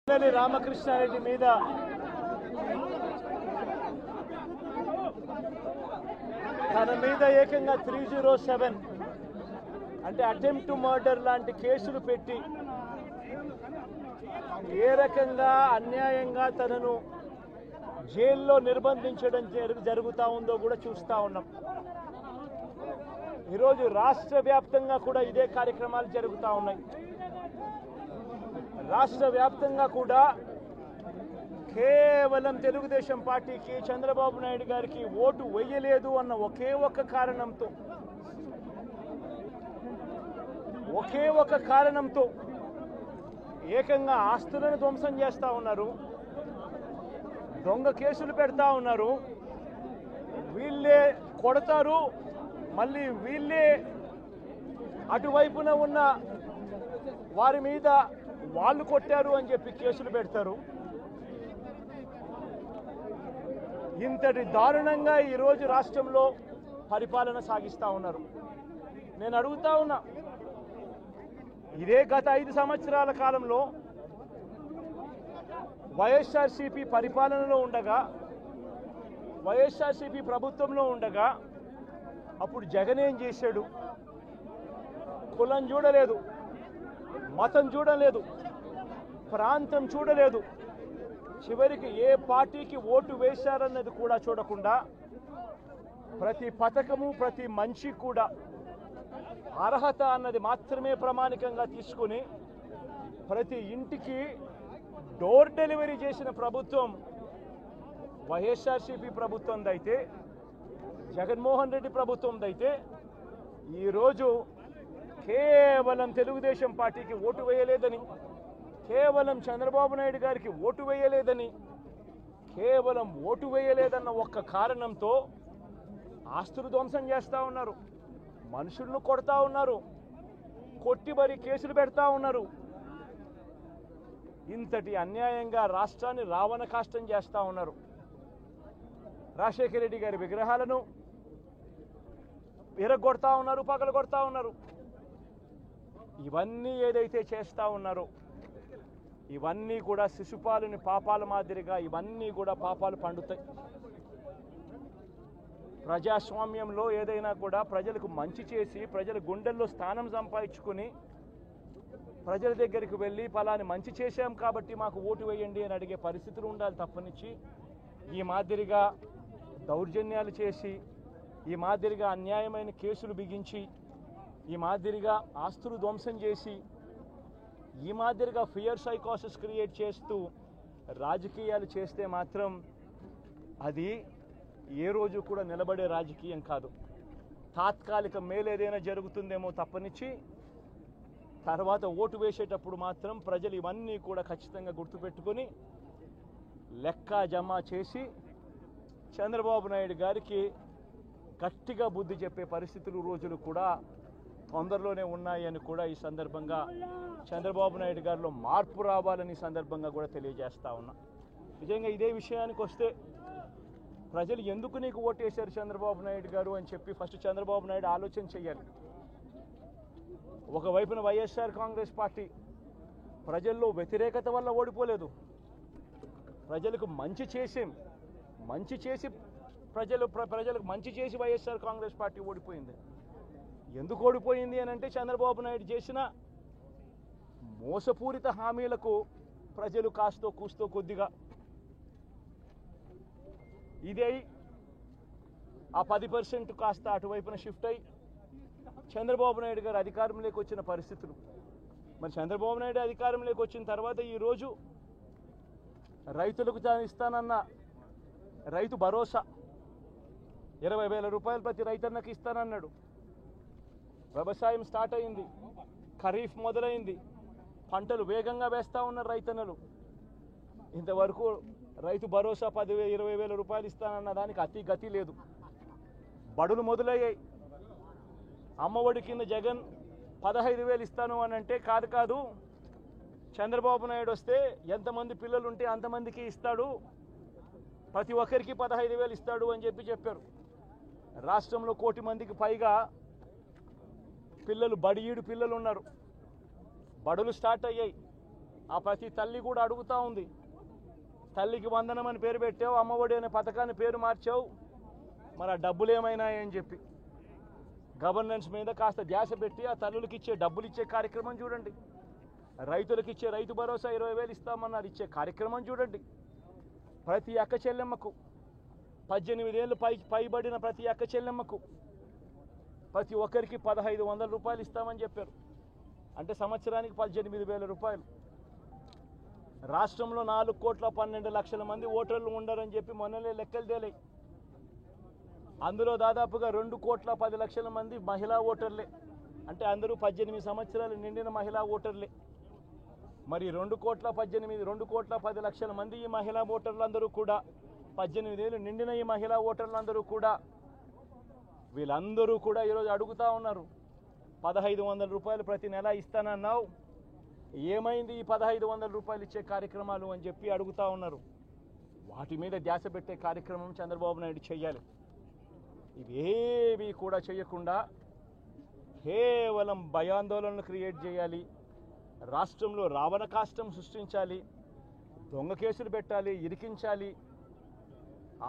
రామకృష్ణారెడ్డి మీద తన మీద ఏకంగా 307 అంటే అటెంప్ట్ టు మర్డర్ లాంటి కేసులు పెట్టి ఏ రకంగా అన్యాయంగా తనను జైల్లో నిర్బంధించడం జరుగుతూ ఉందో కూడా చూస్తూ ఉన్నాం. ఈరోజు రాష్ట్ర వ్యాప్తంగా కూడా ఇదే కార్యక్రమాలు జరుగుతూ ఉన్నాయి. రాష్ట్ర వ్యాప్తంగా కూడా కేవలం తెలుగుదేశం పార్టీకి చంద్రబాబు నాయుడు గారికి ఓటు వేయలేదు అన్న ఒకే ఒక కారణంతో ఏకంగా ఆస్తులను ధ్వంసం చేస్తూ ఉన్నారు, దొంగ కేసులు పెడతా ఉన్నారు. వీళ్ళే కొడతారు, మళ్ళీ వీళ్ళే అటువైపున ఉన్న వారి మీద వాళ్ళు కొట్టారు అని చెప్పి కేసులు పెడతారు. ఇంతటి దారుణంగా ఈరోజు రాష్ట్రంలో పరిపాలన సాగిస్తూ ఉన్నారు. నేను అడుగుతా ఉన్నా, ఇదే గత 5 సంవత్సరాల కాలంలో వైఎస్ఆర్సీపీ పరిపాలనలో ఉండగా, వైఎస్ఆర్సీపీ ప్రభుత్వంలో ఉండగా అప్పుడు జగన్ ఏం చేశాడు? కులం చూడలేదు, మతం చూడలేదు, ప్రాంతం చూడలేదు, చివరికి ఏ పార్టీకి ఓటు వేశారన్నది కూడా చూడకుండా ప్రతి పథకము ప్రతి మనిషి కూడా అర్హత అన్నది మాత్రమే ప్రామాణికంగా తీసుకుని ప్రతి ఇంటికి డోర్ డెలివరీ చేసిన ప్రభుత్వం వైఎస్ఆర్సీపీ ప్రభుత్వందైతే, జగన్మోహన్ రెడ్డి ప్రభుత్వందైతే ఈరోజు కేవలం తెలుగుదేశం పార్టీకి ఓటు వేయలేదని, కేవలం చంద్రబాబు నాయుడు గారికి ఓటు వేయలేదని, కేవలం ఓటు వేయలేదన్న ఒక్క కారణంతో ఆస్తులు ధ్వంసం చేస్తూ ఉన్నారు, మనుషులను కొడతా ఉన్నారు, కొట్టి మరి కేసులు పెడతా ఉన్నారు. ఇంతటి అన్యాయంగా రాష్ట్రాన్ని రావణ కాష్టం చేస్తూ ఉన్నారు. రాజశేఖర రెడ్డి గారి విగ్రహాలను విరగొడతా ఉన్నారు, పగలగొడతా ఉన్నారు. ఇవన్నీ ఏదైతే చేస్తూ ఉన్నారో ఇవన్నీ కూడా శిశుపాలుని పాపాల మాదిరిగా ఇవన్నీ కూడా పాపాలు పండుతాయి. ప్రజాస్వామ్యంలో ఏదైనా కూడా ప్రజలకు మంచి చేసి ప్రజల గుండెల్లో స్థానం సంపాదించుకుని ప్రజల దగ్గరికి వెళ్ళి ఫలాని మంచి చేశాం కాబట్టి మాకు ఓటు వేయండి అని అడిగే పరిస్థితులు ఉండాలి తప్పనిచ్చి ఈ మాదిరిగా దౌర్జన్యాలు చేసి, ఈ మాదిరిగా అన్యాయమైన కేసులు బిగించి, ఈ మాదిరిగా ఆస్తులు ధ్వంసం చేసి, ఈ మాదిరిగా ఫియర్ సైకోసిస్ క్రియేట్ చేస్తూ రాజకీయాలు చేస్తే మాత్రం అది ఏ రోజు కూడా నిలబడే రాజకీయం కాదు. తాత్కాలిక మేలేదైనా జరుగుతుందేమో తప్పనిచ్చి తర్వాత ఓటు వేసేటప్పుడు మాత్రం ప్రజలు ఇవన్నీ కూడా ఖచ్చితంగా గుర్తుపెట్టుకొని లెక్క జమ చేసి చంద్రబాబు నాయుడు గారికి గట్టిగా బుద్ధి చెప్పే పరిస్థితులు రోజులు కూడా తొందరలోనే ఉన్నాయని కూడా ఈ సందర్భంగా చంద్రబాబు నాయుడు గారిలో మార్పు రావాలని సందర్భంగా కూడా తెలియజేస్తా ఉన్నా. నిజంగా ఇదే విషయానికి వస్తే ప్రజలు ఎందుకు నీకు ఓటేశారు చంద్రబాబు నాయుడు గారు అని చెప్పి ఫస్ట్ చంద్రబాబు నాయుడు ఆలోచన చేయాలి. ఒకవైపున వైఎస్ఆర్ కాంగ్రెస్ పార్టీ ప్రజల్లో వ్యతిరేకత వల్ల ఓడిపోలేదు, ప్రజలకు మంచి చేసి ప్రజలకు మంచి చేసి వైఎస్ఆర్ కాంగ్రెస్ పార్టీ ఓడిపోయింది. ఎందుకు ఓడిపోయింది అని అంటే చంద్రబాబు నాయుడు చేసిన మోసపూరిత హామీలకు ప్రజలు కాస్తో కూస్తో కొద్దిగా ఇదే ఆ 10% కాస్త అటువైపున షిఫ్ట్ అయ్యి చంద్రబాబు నాయుడు గారు అధికారంలోకి వచ్చిన పరిస్థితులు. మరి చంద్రబాబు నాయుడు అధికారంలోకి వచ్చిన తర్వాత ఈరోజు రైతులకు తాను ఇస్తానన్న రైతు భరోసా 20,000 రూపాయలు ప్రతి రైతన్నకి ఇస్తానన్నాడు. వ్యవసాయం స్టార్ట్ అయింది, ఖరీఫ్ మొదలైంది, పంటలు వేగంగా వేస్తూ ఉన్నారు రైతన్నలు. ఇంతవరకు రైతు భరోసా 10,000-20,000 రూపాయలు ఇస్తానన్న దానికి అతి గతి లేదు. బడులు మొదలయ్యాయి. అమ్మఒడి కింద జగన్ 15,000 ఇస్తాను అని అంటే కాదు, చంద్రబాబు నాయుడు వస్తే ఎంతమంది పిల్లలు ఉంటే అంతమందికి ఇస్తాడు, ప్రతి ఒక్కరికి 15,000 ఇస్తాడు అని చెప్పారు. రాష్ట్రంలో 1 కోటి మందికి పైగా పిల్లలు బడియీడు పిల్లలు ఉన్నారు. బడులు స్టార్ట్ అయ్యాయి. ఆ ప్రతి తల్లి కూడా అడుగుతూ ఉంది, తల్లికి వందనం అని పేరు పెట్టావు, అమ్మఒడి అనే పథకాన్ని పేరు మార్చావు, మరి ఆ డబ్బులు ఏమైనాయని చెప్పి గవర్నెన్స్ మీద కాస్త ధ్యాస పెట్టి ఆ తల్లులకి ఇచ్చే డబ్బులు ఇచ్చే కార్యక్రమం చూడండి. రైతులకు ఇచ్చే రైతు భరోసా 20,000 ఇస్తామన్నారు, ఇచ్చే కార్యక్రమం చూడండి. ప్రతి అక్క చెల్లెమ్మకు 18 ఏళ్ళు పైబడిన ప్రతి అక్క చెల్లెమ్మకు ప్రతి ఒక్కరికి 1,500 రూపాయలు ఇస్తామని చెప్పారు. అంటే సంవత్సరానికి 18,000 రూపాయలు. రాష్ట్రంలో 4,12,00,000 మంది ఓటర్లు ఉండరని చెప్పి మొన్ననే లెక్కలు తేలాయి. అందులో దాదాపుగా 2,10,00,000 మంది మహిళా ఓటర్లే. అంటే అందరూ 18 సంవత్సరాలు నిండిన మహిళా ఓటర్లే. మరి 2,10,00,000 మంది ఈ మహిళా ఓటర్లందరూ కూడా 18 ఏళ్ళు నిండిన ఈ మహిళా ఓటర్లందరూ కూడా వీళ్ళందరూ కూడా ఈరోజు అడుగుతూ ఉన్నారు, 1,500 రూపాయలు ప్రతి నెల ఇస్తానన్నావు, ఏమైంది ఈ 1,500 రూపాయలు ఇచ్చే కార్యక్రమాలు అని చెప్పి అడుగుతూ ఉన్నారు. వాటి మీద ధ్యాస పెట్టే కార్యక్రమం చంద్రబాబు నాయుడు చేయాలి. ఇవేవి కూడా చేయకుండా కేవలం భయాందోళనలు క్రియేట్ చేయాలి, రాష్ట్రంలో రావణ కాష్టం సృష్టించాలి, దొంగ కేసులు పెట్టాలి, ఇరికించాలి,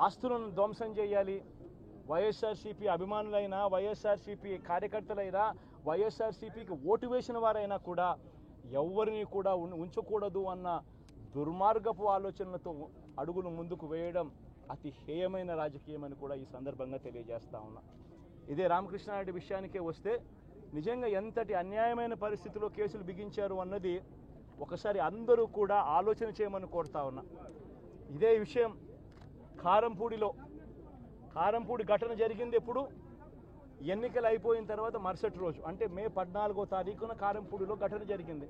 ఆస్తులను ధ్వంసం చేయాలి. వైఎస్ఆర్సీపీ అభిమానులైనా, వైఎస్ఆర్సీపీ కార్యకర్తలైనా, వైఎస్ఆర్సీపీకి ఓటు వేసిన వారైనా కూడా ఎవరిని కూడా ఉంచకూడదు అన్న దుర్మార్గపు ఆలోచనలతో అడుగులు ముందుకు వేయడం అతి హేయమైన రాజకీయం అని కూడా ఈ సందర్భంగా తెలియజేస్తా ఉన్నా. ఇదే రామకృష్ణారెడ్డి విషయానికే వస్తే నిజంగా ఎంతటి అన్యాయమైన పరిస్థితిలో కేసులు బిగించారు అన్నది ఒకసారి అందరూ కూడా ఆలోచన చేయమని కోరుతా ఉన్నా. ఇదే విషయం కారంపూడి ఘటన జరిగింది ఎప్పుడు? ఎన్నికలు అయిపోయిన తర్వాత మరుసటి రోజు, అంటే మే 14వ తారీఖున కారంపూడిలో ఘటన జరిగింది.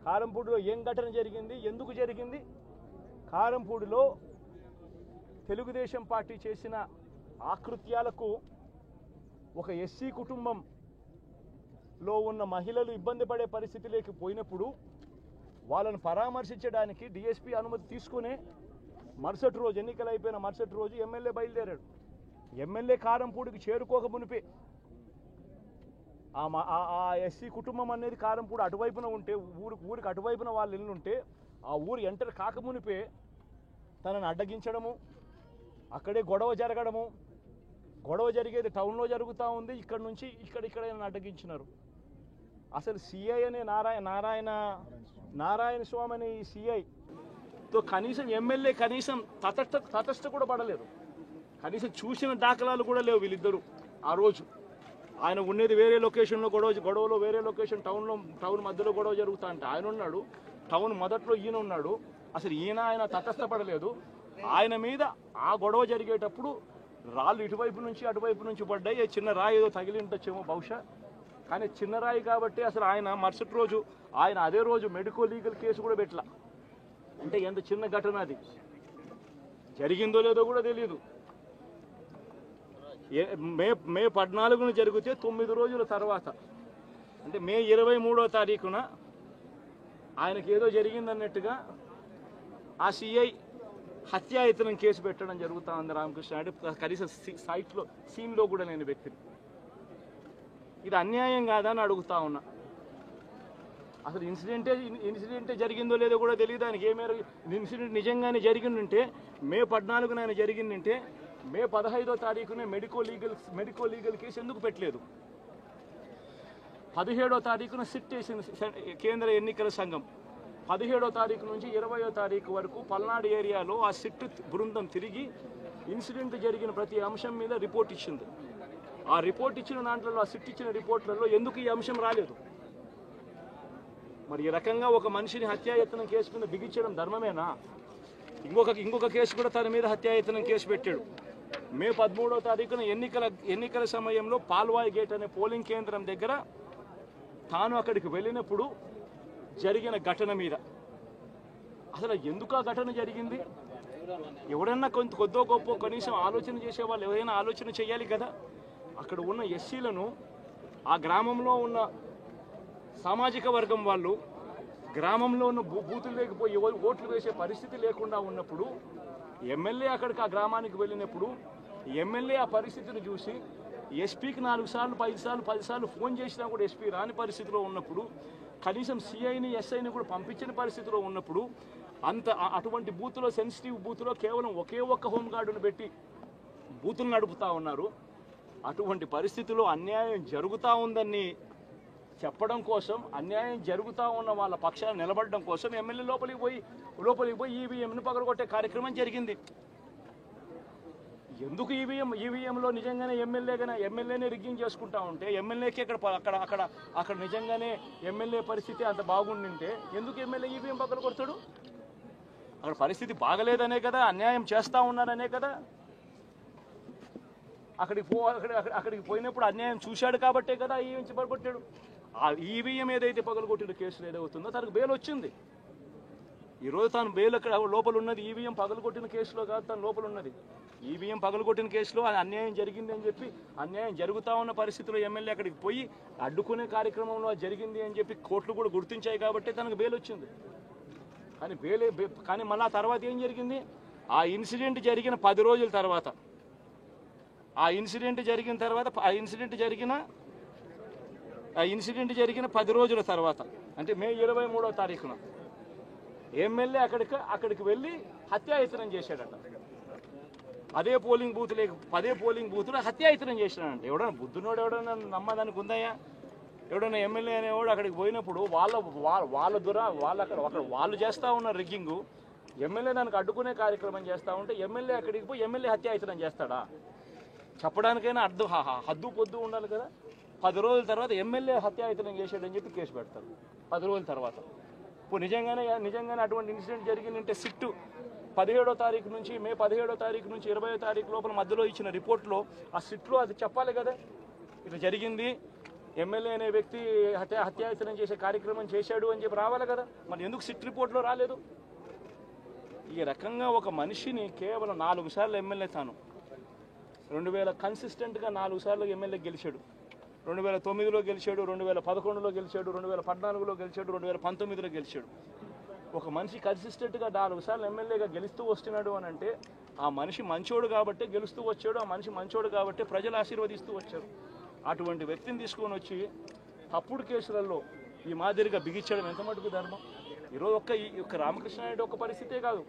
కారంపూడిలో ఏం ఘటన జరిగింది, ఎందుకు జరిగింది? కారంపూడిలో తెలుగుదేశం పార్టీ చేసిన ఆకృత్యాలకు ఒక ఎస్సీ కుటుంబంలో ఉన్న మహిళలు ఇబ్బంది పడే పరిస్థితిలోకి పోయినప్పుడు వాళ్ళను పరామర్శించడానికి డిఎస్పీ అనుమతి తీసుకునే మరుసటి రోజు, ఎన్నికలు అయిపోయిన మరుసటి రోజు ఎమ్మెల్యే బయలుదేరాడు. ఎమ్మెల్యే కారంపూడికి చేరుకోక మునిపే ఆ ఎస్సీ కుటుంబం అనేది కారంపూడి అటువైపున ఉంటే, ఊరికి అటువైపున వాళ్ళు ఇల్లు ఉంటే ఆ ఊరు ఎంటర్ కాకమునిపే తనను అడ్డగించడము, అక్కడే గొడవ జరగడము, గొడవ జరిగేది టౌన్లో జరుగుతూ ఉంది, ఇక్కడ నుంచి ఇక్కడ అడ్డగించినారు. అసలు సిఐ అనే నారాయణ స్వామి అనే ఈ సిఐతో కనీసం ఎమ్మెల్యే కనీసం తటస్థ కూడా పడలేదు, కనీసం చూసిన దాఖలాలు కూడా లేవు వీళ్ళిద్దరూ. ఆ రోజు ఆయన ఉండేది వేరే లొకేషన్లో, గొడవలో వేరే లొకేషన్, టౌన్ మధ్యలో గొడవ జరుగుతా అంటే ఆయన ఉన్నాడు, టౌన్ మొదట్లో ఈయన ఉన్నాడు. అసలు ఆయన తటస్థపడలేదు. ఆయన మీద ఆ గొడవ జరిగేటప్పుడు రాళ్ళు ఇటువైపు నుంచి అటువైపు నుంచి పడ్డాయి. చిన్న రాయి ఏదో తగిలి ఉండొచ్చేమో బహుశా, కానీ చిన్న రాయి కాబట్టి అసలు ఆయన మరుసటి రోజు అదే రోజు మెడికో లీగల్ కేసు కూడా పెట్టలా. అంటే ఎంత చిన్న ఘటన అది, జరిగిందో లేదో కూడా తెలియదు. మే 14న జరిగితే 9 రోజుల తర్వాత, అంటే మే 23వ తారీఖున ఆయనకి ఏదో జరిగిందన్నట్టుగా ఆ సిఐ హత్యాయత్నం కేసు పెట్టడం జరుగుతూ ఉంది రామకృష్ణారెడ్డి. కనీసం సీన్లో కూడా లేని వ్యక్తిని. ఇది అన్యాయం కాదని అడుగుతా ఉన్నా. అసలు ఇన్సిడెంటే జరిగిందో లేదో కూడా తెలియదు ఆయనకి. ఏ మేరకు ఇన్సిడెంట్ నిజంగానే జరిగిందంటే మే 14న ఆయన జరిగిందంటే మే 15వ తారీఖునే మెడికో లీగల్ కేసు ఎందుకు పెట్టలేదు? 17వ తారీఖున సిట్ వేసింది కేంద్ర ఎన్నికల సంఘం. 17వ తారీఖు నుంచి 20వ తారీఖు వరకు పల్నాడు ఏరియాలో ఆ సిట్ బృందం తిరిగి ఇన్సిడెంట్ జరిగిన ప్రతి అంశం మీద రిపోర్ట్ ఇచ్చింది. ఆ రిపోర్ట్ ఇచ్చిన దాంట్లో, ఆ సిట్ ఇచ్చిన రిపోర్ట్లలో ఎందుకు ఈ అంశం రాలేదు? మరి ఈ రకంగా ఒక మనిషిని హత్యాయత్నం కేసు మీద బిగించడం ధర్మమేనా? ఇంకొక కేసు కూడా తన మీద హత్యాయత్నం కేసు పెట్టాడు. మే 13వ తారీఖున ఎన్నికల సమయంలో పాల్వాయి గేట్ అనే పోలింగ్ కేంద్రం దగ్గర తాను అక్కడికి వెళ్ళినప్పుడు జరిగిన ఘటన మీద అసలు ఎందుకు ఆ ఘటన జరిగింది? ఎవడన్నా కొద్దో గొప్ప కనీసం ఆలోచన చేసేవాళ్ళు ఎవరైనా ఆలోచన చేయాలి కదా. అక్కడ ఉన్న ఎస్సీలను, ఆ గ్రామంలో ఉన్న సామాజిక వర్గం వాళ్ళు గ్రామంలో ఉన్న బూతులు లేకపోయి ఓట్లు వేసే పరిస్థితి లేకుండా ఉన్నప్పుడు ఎమ్మెల్యే అక్కడికి ఆ గ్రామానికి వెళ్ళినప్పుడు ఎమ్మెల్యే ఆ పరిస్థితిని చూసి ఎస్పీకి 4 సార్లు 5 సార్లు 10 సార్లు ఫోన్ చేసినా కూడా ఎస్పీ రాని పరిస్థితిలో ఉన్నప్పుడు కనీసం సిఐని ఎస్ఐని కూడా పంపించిన పరిస్థితిలో ఉన్నప్పుడు అటువంటి బూత్లో సెన్సిటివ్ బూత్లో కేవలం ఒకే ఒక్క హోంగార్డును పెట్టి బూతులు నడుపుతా ఉన్నారు. అటువంటి పరిస్థితుల్లో అన్యాయం జరుగుతూ ఉందని చెప్పడం కోసం, అన్యాయం జరుగుతూ ఉన్న వాళ్ళ పక్షాన్ని నిలబడడం కోసం ఎమ్మెల్యే లోపలికి పోయి ఈవీఎంను పగలగొట్టే కార్యక్రమం జరిగింది. ఎందుకు ఈవీఎంలో నిజంగానే ఎమ్మెల్యేనే రిగ్గింగ్ చేసుకుంటా ఉంటే ఎమ్మెల్యేకి అక్కడ నిజంగానే ఎమ్మెల్యే పరిస్థితి అంత బాగుండింటే ఎందుకు ఎమ్మెల్యే ఈవీఎం పక్కన కొడతాడు? అక్కడ పరిస్థితి బాగలేదనే కదా, అన్యాయం చేస్తూ ఉన్నారనే కదా. అక్కడికి పోయినప్పుడు అన్యాయం చూశాడు కాబట్టే కదా ఈవీఎం పగలగొట్టాడు. ఆ ఈవీఎం ఏదైతే పగలగొట్టిన కేసులు ఏదవుతుందో తనకు బెయిల్ వచ్చింది. ఈరోజు తాను బెయిల్ అక్కడ లోపల ఉన్నది ఈవీఎం పగలగొట్టిన కేసులో కాదు, తను లోపల ఉన్నది ఈవీఎం పగలగొట్టిన కేసులో. అన్యాయం జరిగింది అని చెప్పి, అన్యాయం జరుగుతూ ఉన్న పరిస్థితిలో ఎమ్మెల్యే అక్కడికి పోయి అడ్డుకునే కార్యక్రమంలో జరిగింది అని చెప్పి కోర్టులు కూడా గుర్తించాయి కాబట్టి తనకు బెయిల్ వచ్చింది. కానీ మళ్ళీ ఆ తర్వాత ఏం జరిగింది? ఆ ఇన్సిడెంట్ జరిగిన 10 రోజుల తర్వాత, ఆ ఇన్సిడెంట్ జరిగిన 10 రోజుల తర్వాత అంటే మే 23వ తారీఖున ఎమ్మెల్యే అక్కడికి వెళ్ళి హత్యాయత్నం చేశాడట. అదే పోలింగ్ బూత్లో హత్యాయత్నం చేశాడంట. ఎవడన్నా బుద్ధునోడు ఎవడన్నా నమ్మదానికి ఉందయ్యా? ఎవడన్నా ఎమ్మెల్యే అనేవాడు అక్కడికి పోయినప్పుడు వాళ్ళు చేస్తూ ఉన్న రిగ్గింగు, ఎమ్మెల్యే దానికి అడ్డుకునే కార్యక్రమం చేస్తూ ఉంటే ఎమ్మెల్యే అక్కడికి పోయి ఎమ్మెల్యే హత్యాయత్నం చేస్తాడా? చెప్పడానికైనా హద్దు పొద్దు ఉండాలి కదా. 10 రోజుల తర్వాత ఎమ్మెల్యే హత్యాయత్నం చేశాడని చెప్పి కేసు పెడతారు 10 రోజుల తర్వాత. ఇప్పుడు నిజంగానే అటువంటి ఇన్సిడెంట్ జరిగిందంటే సిట్టు 17వ తారీఖు నుంచి మే 17వ తారీఖు నుంచి 20వ తారీఖు లోపల మధ్యలో ఇచ్చిన రిపోర్ట్లో ఆ సిట్లో అది చెప్పాలి కదా, ఇట్లా జరిగింది, ఎమ్మెల్యే అనే వ్యక్తి హత్యాయత్నం చేసే కార్యక్రమం చేశాడు అని చెప్పి రావాలి కదా. మరి ఎందుకు సిట్ రిపోర్ట్లో రాలేదు? ఈ రకంగా ఒక మనిషిని కేవలం 4 సార్లు ఎమ్మెల్యే తాను 2000 కన్సిస్టెంట్గా 4 సార్లు ఎమ్మెల్యే గెలిచాడు. 2009లో గెలిచాడు, 2011లో గెలిచాడు, 2014లో గెలిచాడు, 2019లో గెలిచాడు. ఒక మనిషి కన్సిస్టెంట్గా 4 సార్లు ఎమ్మెల్యేగా గెలుస్తూ వస్తున్నాడు అని అంటే ఆ మనిషి మంచోడు కాబట్టి గెలుస్తూ వచ్చాడు, ఆ మనిషి మంచోడు కాబట్టి ప్రజలు ఆశీర్వదిస్తూ వచ్చారు. అటువంటి వ్యక్తిని తీసుకొని వచ్చి తప్పుడు కేసులలో ఈ మాదిరిగా బిగించడం ఎంత మటుకు ధర్మం? ఈరోజు ఒక్క రామకృష్ణారెడ్డి ఒక్క పరిస్థితే కాదు,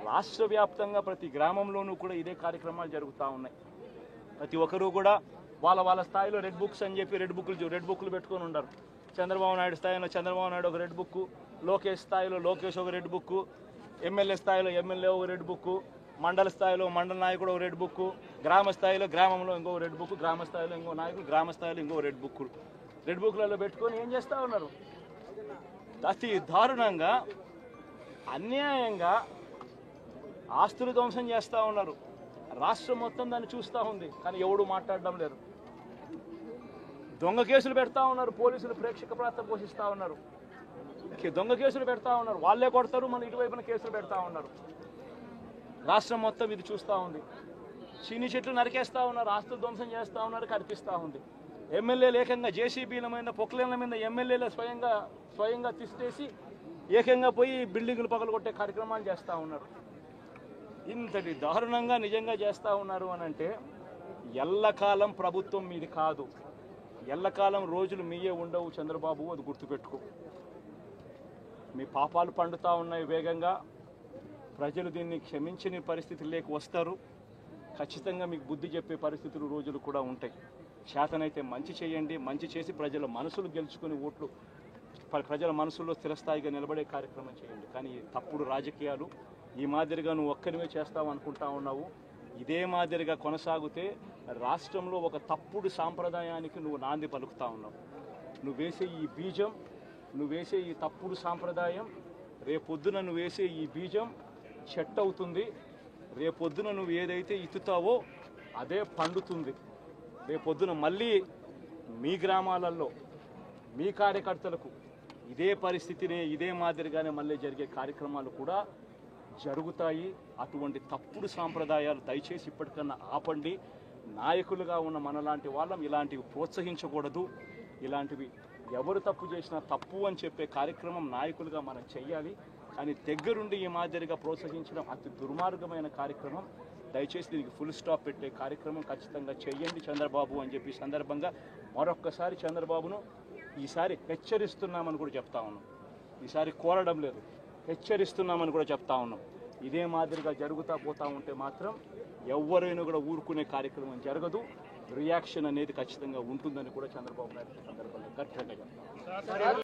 రాష్ట్ర వ్యాప్తంగా ప్రతి గ్రామంలోనూ కూడా ఇదే కార్యక్రమాలు జరుగుతూ ఉన్నాయి. ప్రతి ఒక్కరూ కూడా వాళ్ళ స్థాయిలో రెడ్ బుక్స్ అని చెప్పి రెడ్ బుక్లు పెట్టుకొని ఉన్నారు. చంద్రబాబు నాయుడు స్థాయిలో చంద్రబాబు నాయుడు ఒక రెడ్ బుక్, లోకేష్ స్థాయిలో లోకేష్ ఒక రెడ్ బుక్, ఎమ్మెల్యే స్థాయిలో ఎమ్మెల్యే ఒక రెడ్ బుక్, మండల స్థాయిలో మండల నాయకుడు ఒక రెడ్ బుక్, గ్రామ స్థాయిలో గ్రామంలో ఇంకో రెడ్ బుక్, గ్రామ స్థాయిలో ఇంకో నాయకుడు, గ్రామ స్థాయిలో ఇంకో రెడ్ బుక్లలో పెట్టుకొని ఏం చేస్తూ ఉన్నారు? అతి దారుణంగా అన్యాయంగా ఆస్తులు ధ్వంసం చేస్తూ ఉన్నారు. రాష్ట్రం మొత్తం దాన్ని చూస్తూ ఉంది, కానీ ఎవడు మాట్లాడడం లేదు. దొంగ కేసులు పెడతా ఉన్నారు, పోలీసులు ప్రేక్షక పాత్ర పోషిస్తూ ఉన్నారు. దొంగ కేసులు పెడతా ఉన్నారు, వాళ్ళే కొడతారు, మన ఇటువైపున కేసులు పెడతా ఉన్నారు. రాష్ట్రం మొత్తం ఇది చూస్తూ ఉంది. చీని చెట్లు నరికేస్తూ ఉన్నారు, ఆస్తులు ధ్వంసం చేస్తూ ఉన్నారు, కనిపిస్తూ ఉంది. ఎమ్మెల్యేలు ఏకంగా జేసీబీల మీద పొక్లైన్ల మీద ఎమ్మెల్యేలు స్వయంగా తీసేసి ఏకంగా పోయి బిల్డింగులు పగలగొట్టే కార్యక్రమాలు చేస్తూ ఉన్నారు. ఇంతటి దారుణంగా నిజంగా చేస్తూ ఉన్నారు అని అంటే ఎల్లకాలం ప్రభుత్వం మీది కాదు, ఎల్లకాలం రోజులు మీయే ఉండవు చంద్రబాబు, అది గుర్తుపెట్టుకో. మీ పాపాలు పండుతూ ఉన్నాయి వేగంగా. ప్రజలు దీన్ని క్షమించని పరిస్థితి లేక వస్తారు. ఖచ్చితంగా మీకు బుద్ధి చెప్పే పరిస్థితులు రోజులు కూడా ఉంటాయి. చేతనైతే మంచి చేయండి, మంచి చేసి ప్రజల మనసులు గెలుచుకుని ఓట్లు ప్రజల మనసుల్లో స్థిరస్థాయిగా నిలబడే కార్యక్రమం చేయండి. కానీ తప్పుడు రాజకీయాలు ఈ మాదిరిగా నువ్వు ఒక్కరివే చేస్తావు అనుకుంటా ఉన్నావు. ఇదే మాదిరిగా కొనసాగితే రాష్ట్రంలో ఒక తప్పుడు సాంప్రదాయానికి నువ్వు నాంది పలుకుతా ఉన్నావు. నువ్వు వేసే ఈ బీజం, నువ్వు వేసే ఈ తప్పుడు సాంప్రదాయం, రేపొద్దున నువ్వు వేసే ఈ బీజం చెట్టు అవుతుంది. రేపొద్దున నువ్వు ఏదైతే ఇత్తుతావో అదే పండుతుంది. రేపొద్దున మళ్ళీ మీ గ్రామాలలో మీ కార్యకర్తలకు ఇదే పరిస్థితిని ఇదే మాదిరిగానే మళ్ళీ జరిగే కార్యక్రమాలు కూడా జరుగుతాయి. అటువంటి తప్పుడు సాంప్రదాయాలు దయచేసి ఇప్పటికన్నా ఆపండి. నాయకులుగా ఉన్న మనలాంటి వాళ్ళం ఇలాంటివి ప్రోత్సహించకూడదు. ఇలాంటివి ఎవరు తప్పు చేసినా తప్పు అని చెప్పే కార్యక్రమం నాయకులుగా మనం చెయ్యాలి. కానీ దగ్గరుండి ఈ మాదిరిగా ప్రోత్సహించడం అతి దుర్మార్గమైన కార్యక్రమం. దయచేసి దీనికి ఫుల్ స్టాప్ పెట్టే కార్యక్రమం ఖచ్చితంగా చెయ్యండి చంద్రబాబు అని చెప్పి సందర్భంగా మరొక్కసారి చంద్రబాబును ఈసారి హెచ్చరిస్తున్నామని కూడా చెప్తా ఉన్నాం. ఈసారి కోరడం లేదు, హెచ్చరిస్తున్నామని కూడా చెప్తా ఉన్నాం. ఇదే మాదిరిగా జరుగుతూ పోతూ ఉంటే మాత్రం ఎవరైనా కూడా ఊరుకునే కార్యక్రమం జరగదు. రియాక్షన్ అనేది ఖచ్చితంగా ఉంటుందని కూడా చంద్రబాబు నాయుడు సందర్భంగా గట్టిగా చెప్తాం.